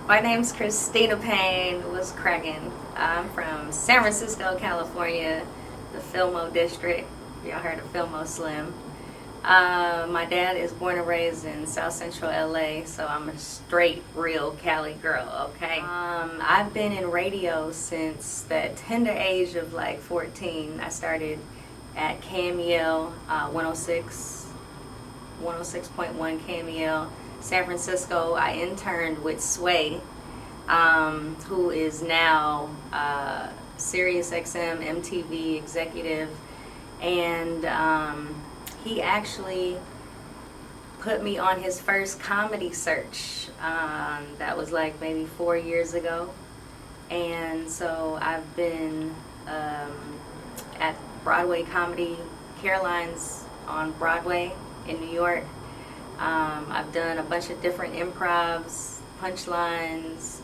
My name's Cristina Payne. What's cracking? I'm from San Francisco, California, the Filmo district. Y'all heard of Filmo Slim. My dad is born and raised in South Central LA, so I'm a straight, real Cali girl, okay? I've been in radio since the tender age of like 14. I started at KMEL 106.1 KMEL. San Francisco. I interned with Sway, who is now Sirius XM MTV executive, and he actually put me on his first comedy search. That was like maybe 4 years ago, and so I've been at Broadway Comedy, Caroline's on Broadway in New York. I've done a bunch of different improvs, punchlines,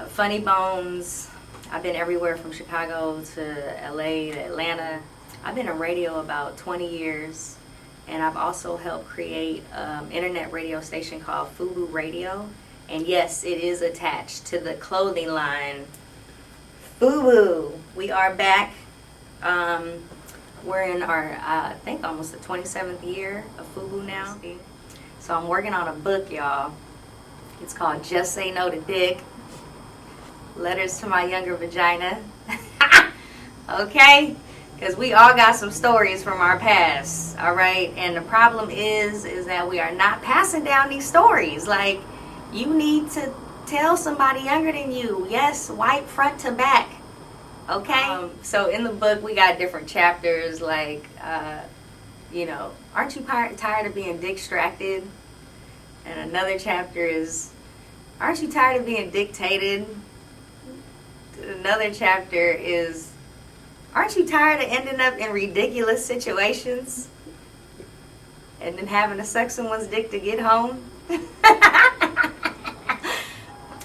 funny bones. I've been everywhere from Chicago to LA to Atlanta. I've been in radio about 20 years, and I've also helped create an internet radio station called FUBU Radio. And yes, it is attached to the clothing line FUBU. We are back. We're in our, I think, almost the 27th year of FUBU now. So I'm working on a book, y'all. It's called Just Say No to Dick. Letters to My Younger Vagina. Okay? Because we all got some stories from our past, all right? And the problem is that we are not passing down these stories. Like, you need to tell somebody younger than you. Yes, wipe front to back. Okay, so in the book we got different chapters like, aren't you tired of being distracted? And another chapter is, aren't you tired of being dictated? Another chapter is, aren't you tired of ending up in ridiculous situations? And then having to suck someone's dick to get home?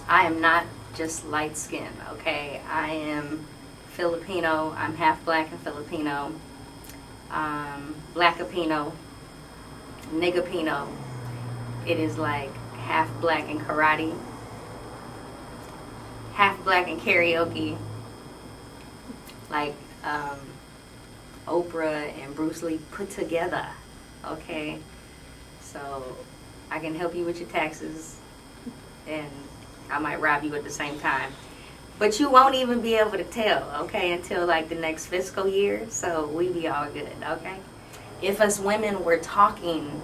I am not just light skinned, okay? I am Filipino. I'm half black and Filipino. Blackapino, Nigapino. It is like half black in karate, half black in karaoke, like Oprah and Bruce Lee put together. Okay, so I can help you with your taxes, and I might rob you at the same time. But you won't even be able to tell, okay, until like the next fiscal year. So we be all good, okay? If us women were talking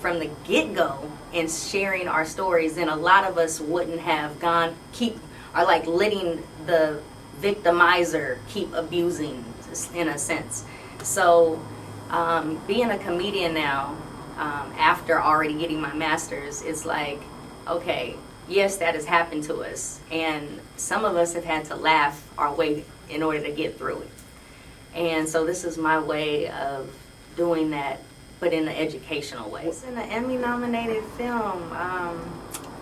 from the get-go and sharing our stories, then a lot of us wouldn't have letting the victimizer keep abusing, in a sense. So being a comedian now, after already getting my master's, it's like, okay, yes, that has happened to us, and some of us have had to laugh our way in order to get through it. And so this is my way of doing that, but in an educational way. It's in an Emmy-nominated film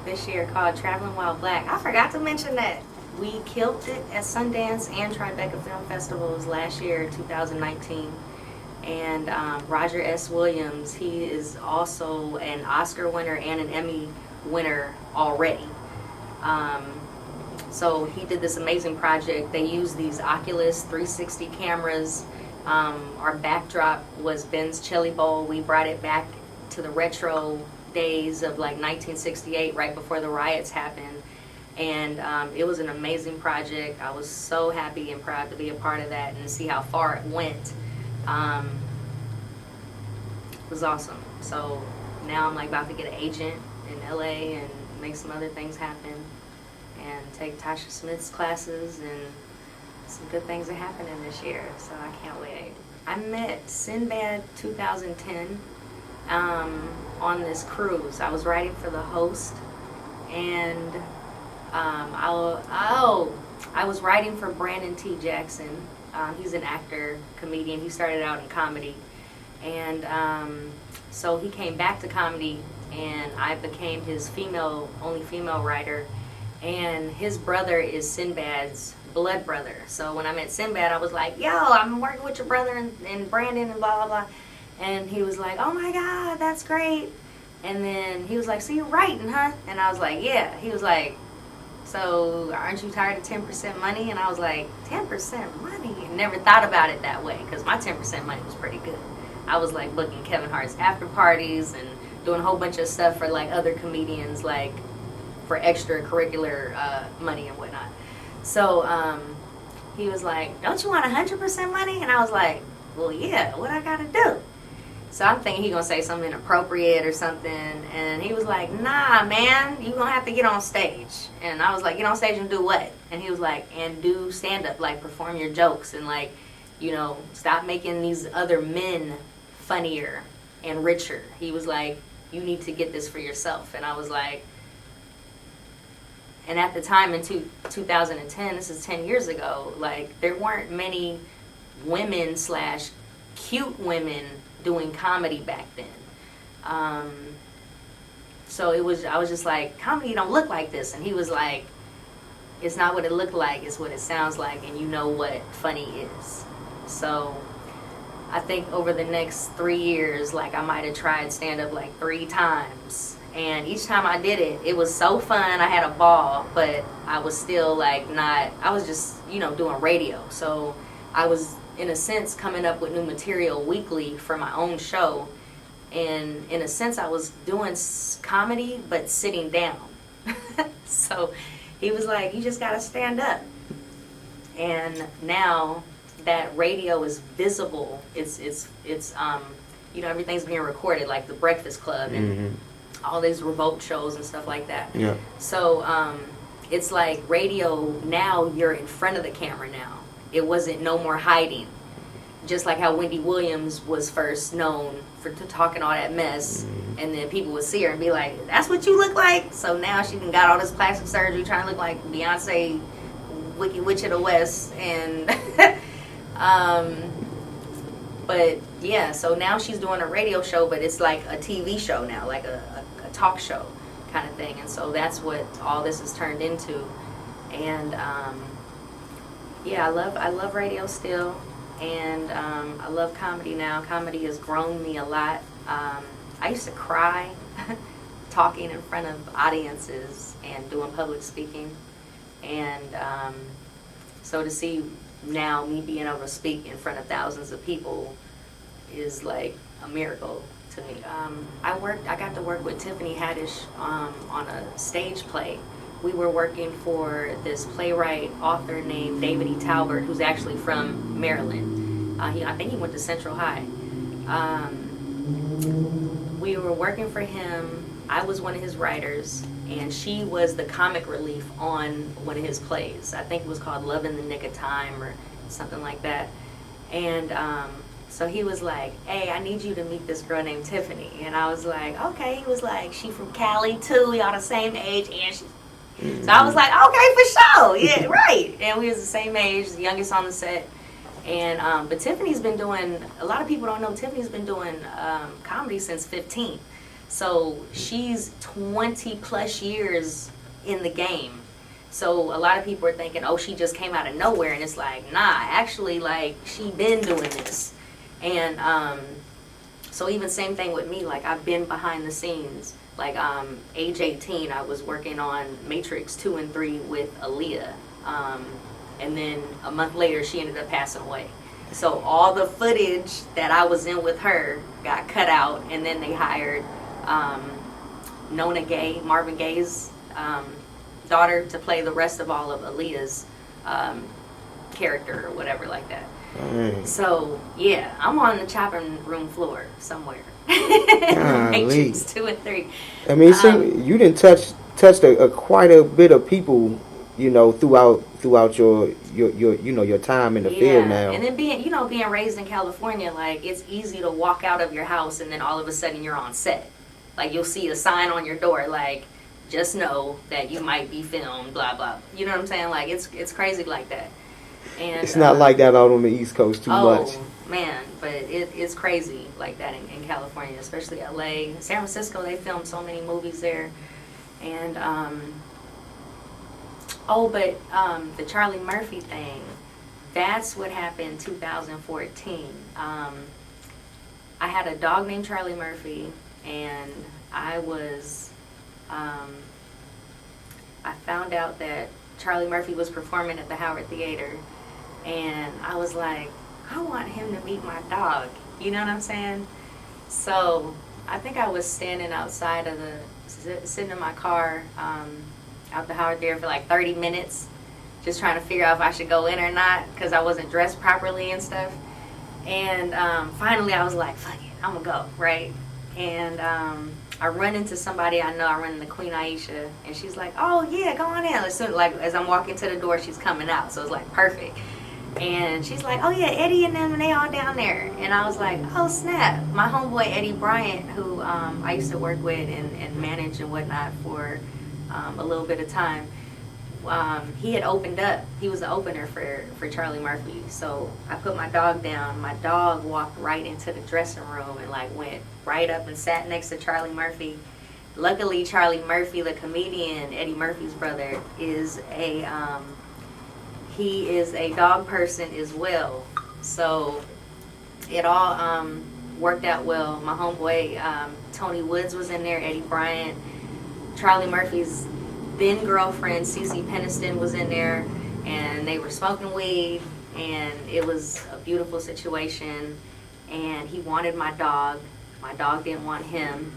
this year called Traveling While Black. I forgot to mention that. We killed it at Sundance and Tribeca Film Festivals last year, 2019. And Roger S. Williams, he is also an Oscar winner and an Emmy winner already. So he did this amazing project. They used these Oculus 360 cameras. Our backdrop was Ben's Chili Bowl. We brought it back to the retro days of like 1968, right before the riots happened. And it was an amazing project. I was so happy and proud to be a part of that and see how far it went. It was awesome. So now I'm like about to get an agent in LA and make some other things happen and take Tasha Smith's classes, and some good things are happening this year, so I can't wait. I met Sinbad 2010 on this cruise. I was writing for the host, and I was writing for Brandon T. Jackson. He's an actor, comedian. He started out in comedy, and so he came back to comedy, and I became his only female writer, and his brother is Sinbad's blood brother. So when I met Sinbad, I was like, yo, I'm working with your brother and Brandon and blah, blah, blah. And he was like, oh my God, that's great. And then he was like, so you're writing, huh? And I was like, yeah. He was like, so aren't you tired of 10% money? And I was like, 10% money? I never thought about it that way because my 10% money was pretty good. I was like booking Kevin Hart's after parties and doing a whole bunch of stuff for like other comedians, like for extracurricular money and whatnot. So he was like, don't you want 100% money? And I was like, well, yeah, what I gotta do? So I'm thinking he gonna say something inappropriate or something, and he was like, nah, man, you gonna have to get on stage. And I was like, get on stage and do what? And he was like, and do stand-up, like perform your jokes, and like, you know, stop making these other men funnier and richer. He was like, you need to get this for yourself. And I was like, and at the time in 2010, this is 10 years ago, like there weren't many women / cute women doing comedy back then. So I was just like, comedy don't look like this. And he was like, it's not what it looked like, it's what it sounds like, and you know what funny is. So I think over the next 3 years, like I might have tried stand up like 3 times. And each time I did it, it was so fun. I had a ball, but I was still like I was just, you know, doing radio. So I was, in a sense, coming up with new material weekly for my own show. And in a sense, I was doing comedy, but sitting down. So he was like, you just got to stand up. And now that radio is visible, it's you know, everything's being recorded, like the Breakfast Club and all these revolt shows and stuff like that. Yeah. So it's like radio now, you're in front of the camera now. It wasn't no more hiding. Just like how Wendy Williams was first known for talking all that mess, and then people would see her and be like, that's what you look like? So now she got all this plastic surgery trying to look like Beyonce, Wicked Witch of the West, and but yeah, so now she's doing a radio show, but it's like a TV show now, like a talk show kind of thing. And so that's what all this has turned into. And yeah, I love radio still, and I love comedy now. Comedy has grown me a lot. I used to cry talking in front of audiences and doing public speaking, and so to see now me being able to speak in front of thousands of people is like a miracle to me. I got to work with Tiffany Haddish on a stage play. We were working for this playwright author named David E. Talbert, who's actually from Maryland. I think he went to Central High. We were working for him. I was one of his writers, and she was the comic relief on one of his plays. I think it was called Love in the Nick of Time or something like that. And so he was like, hey, I need you to meet this girl named Tiffany. And I was like, okay. He was like, she from Cali too, y'all the same age, and she. So I was like, okay, for sure, yeah, right. And we was the same age, the youngest on the set. And but Tiffany's been doing, a lot of people don't know, Tiffany's been doing comedy since 15. So she's 20 plus years in the game. So a lot of people are thinking, oh, she just came out of nowhere. And it's like, nah, actually, like, she been doing this. And so even same thing with me, like, I've been behind the scenes. Like, age 18, I was working on Matrix 2 and 3 with Aaliyah. And then a month later, she ended up passing away. So all the footage that I was in with her got cut out, and then they hired Nona Gay, Marvin Gaye's daughter, to play the rest of all of Aaliyah's character or whatever like that. So yeah, I'm on the chopping room floor somewhere. Matrix 2 and 3. I mean, you didn't touch quite a bit of people, you know, throughout your you know, your time in the field now. And then being raised in California, like, it's easy to walk out of your house and then all of a sudden you're on set. Like, you'll see a sign on your door like, just know that you might be filmed, blah blah. You know what I'm saying? Like, it's crazy like that. And it's not like that out on the East Coast too much. Oh man, but it's crazy like that in California, especially LA, San Francisco. They film so many movies there, and the Charlie Murphy thing, that's what happened in 2014. I had a dog named Charlie Murphy, and I was, I found out that Charlie Murphy was performing at the Howard Theater, and I was like, I want him to meet my dog. You know what I'm saying? So I think I was standing outside of sitting in my car out the Howard Theater for like 30 minutes, just trying to figure out if I should go in or not, because I wasn't dressed properly and stuff. And finally I was like, fuck it, I'm gonna go, right? And I run into somebody I know. I run into Queen Aisha, and she's like, oh yeah, go on in. As I'm walking to the door, she's coming out, so it's like perfect. And she's like, oh yeah, Eddie and them, and they all down there. And I was like, oh snap. My homeboy Eddie Bryant, who I used to work with and manage and whatnot for a little bit of time, he had opened up. He was the opener for Charlie Murphy. So I put my dog down. My dog walked right into the dressing room and like went right up and sat next to Charlie Murphy. Luckily, Charlie Murphy, the comedian, Eddie Murphy's brother, is he is a dog person as well. So it all worked out well. My homeboy Tony Woods was in there. Eddie Bryant, Charlie Murphy's then girlfriend Cece Peniston was in there, and they were smoking weed, and it was a beautiful situation. And he wanted my dog didn't want him,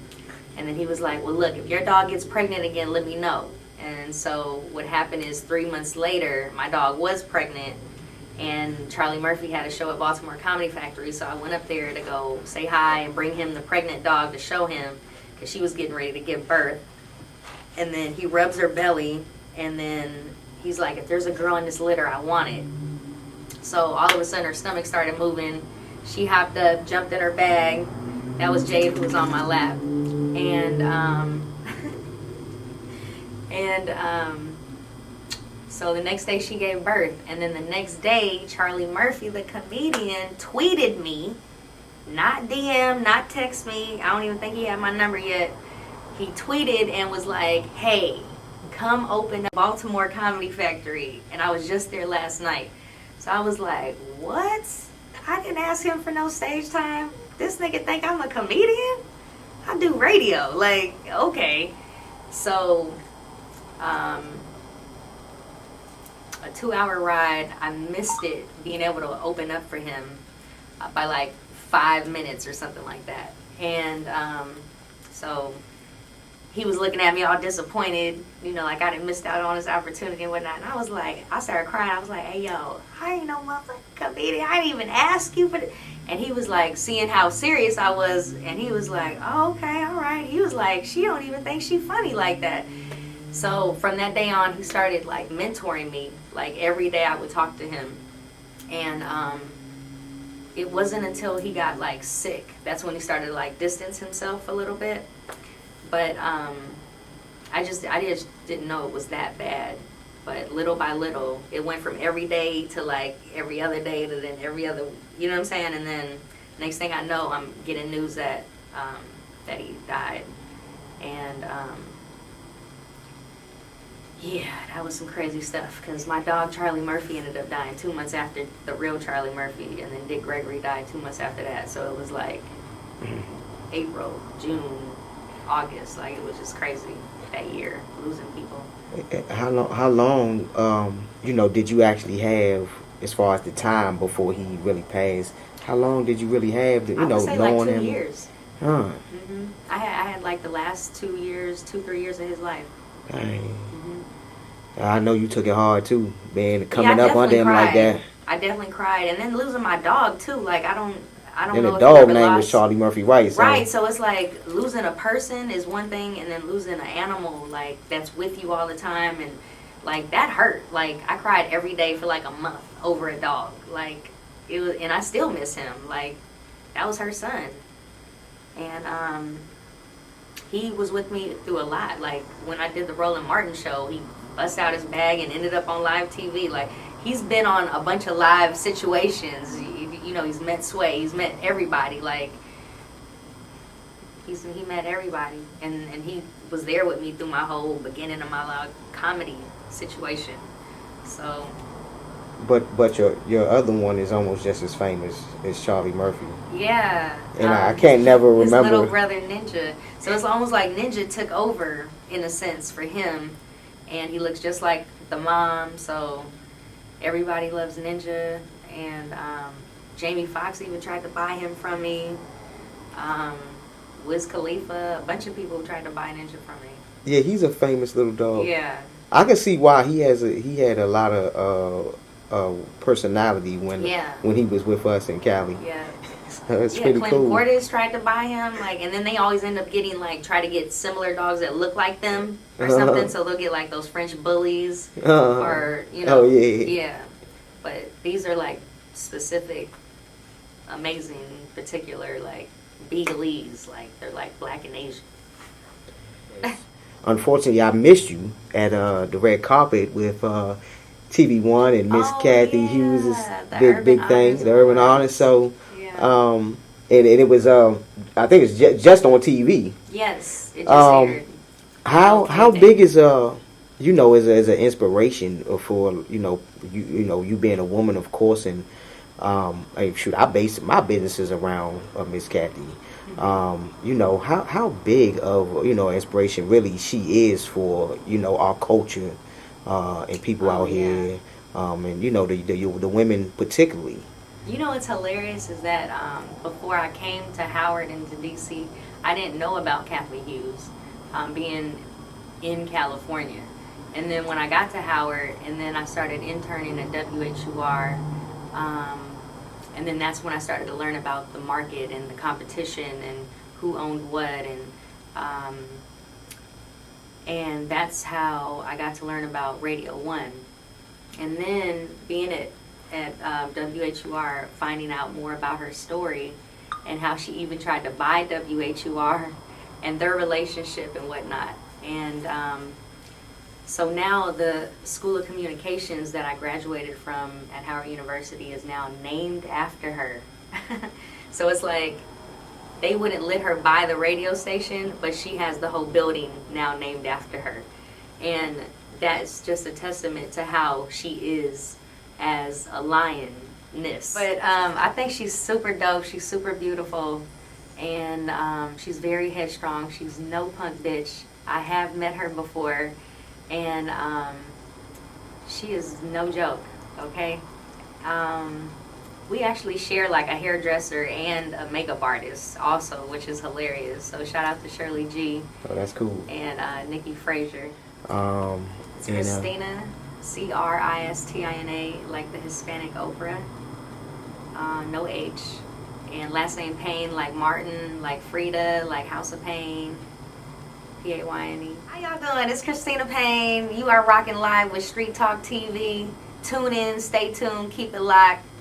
and then he was like, well look, if your dog gets pregnant again, let me know. And so what happened is 3 months later my dog was pregnant, and Charlie Murphy had a show at Baltimore Comedy Factory, so I went up there to go say hi and bring him the pregnant dog to show him, because she was getting ready to give birth. And then he rubs her belly, and then he's like, if there's a girl in this litter, I want it. So all of a sudden her stomach started moving. She hopped up, jumped in her bag. That was Jade, who was on my lap. So the next day she gave birth. And then the next day, Charlie Murphy, the comedian, tweeted me, not DM, not text me. I don't even think he had my number yet. He tweeted and was like, hey, come open up Baltimore Comedy Factory. And I was just there last night. So I was like, what? I didn't ask him for no stage time. This nigga think I'm a comedian? I do radio. Like, okay. So, a 2-hour ride. I missed it, being able to open up for him by like 5 minutes or something like that. And so he was looking at me all disappointed, you know, like I didn't miss out on this opportunity and whatnot. And I was like, I started crying. I was like, hey, yo, I ain't no motherfucking comedian. I didn't even ask you for it. And he was like, seeing how serious I was, and he was like, oh, okay, all right. He was like, she don't even think she funny like that. So from that day on, he started like mentoring me. Like every day I would talk to him. And it wasn't until he got like sick, that's when he started to like distance himself a little bit. But I just didn't know it was that bad. But little by little, it went from every day to like every other day to then every other, you know what I'm saying? And then next thing I know, I'm getting news that that he died. And yeah, that was some crazy stuff, because my dog Charlie Murphy ended up dying 2 months after the real Charlie Murphy, and then Dick Gregory died 2 months after that. So it was like April, June, August, like it was just crazy that year, losing people. How long you know, did you actually have, as far as the time before he really passed? How long did you really have to, you know, knowing like 2 him? years. Huh. Mm-hmm. I had like the last 2 years, 2-3 years of his life. Dang. Mm-hmm. I know you took it hard too, coming up under him like that. I definitely cried, and then losing my dog too. Like I don't then know. The dog name was Charlie Murphy White. So. Right, so it's like losing a person is one thing, and then losing an animal like that's with you all the time, and like that hurt. Like I cried every day for like a month over a dog. Like it was, and I still miss him. Like that was her son, and he was with me through a lot. Like when I did the Roland Martin show, he bust out his bag and ended up on live TV. Like he's been on a bunch of live situations. You know, he's met Sway, he's met everybody. Like he met everybody, and he was there with me through my whole beginning of my comedy situation. So but your other one is almost just as famous as Charlie Murphy. Yeah. And I can't never His little remember. brother Ninja. So it's almost like Ninja took over in a sense for him, and he looks just like the mom. So everybody loves Ninja, and Jamie Foxx even tried to buy him from me. Wiz Khalifa, a bunch of people tried to buy Ninja from me. Yeah, he's a famous little dog. Yeah. I can see why he had a lot of personality when he was with us in Cali. Yeah. So it's Yeah, pretty Clint cool. Portis tried to buy him, and then they always end up getting try to get similar dogs that look like them or something. So they'll get those French bullies or Oh yeah. yeah. But these are specific, amazing, particular Beaglese, they're Black and Asian. Unfortunately, I missed you at the red carpet with TV1 and Miss Kathy Hughes' big thing, the Urban Honors. So, and it was I think it's just on TV. Yes, it just aired. How big is as an inspiration for you being a woman, of course, and I base my businesses around Miss Kathy. How big of inspiration really she is for our culture and people out here, and the women particularly. What's hilarious is that before I came to Howard and to DC, I didn't know about Kathy Hughes, being in California. And then when I got to Howard, and then I started interning at WHUR, and then that's when I started to learn about the market and the competition and who owned what, and that's how I got to learn about Radio 1. And then being at WHUR, finding out more about her story and how she even tried to buy WHUR and their relationship and whatnot. And so now the School of Communications that I graduated from at Howard University is now named after her. So it's they wouldn't let her buy the radio station, but she has the whole building now named after her. And that's just a testament to how she is as a lioness. But I think she's super dope. She's super beautiful. And she's very headstrong. She's no punk bitch. I have met her before. And she is no joke, okay? We actually share a hairdresser and a makeup artist also, which is hilarious. So shout out to Shirley G. Oh, that's cool. And Nikki Frazier. It's and, Cristina, Cristina, like the Hispanic Oprah. No H. And last name Payne, like Martin, like Frida, like House of Payne. Payne. How y'all doing? It's Cristina Payne. You are rocking live with Street Talk TV. Tune in, stay tuned, keep it locked.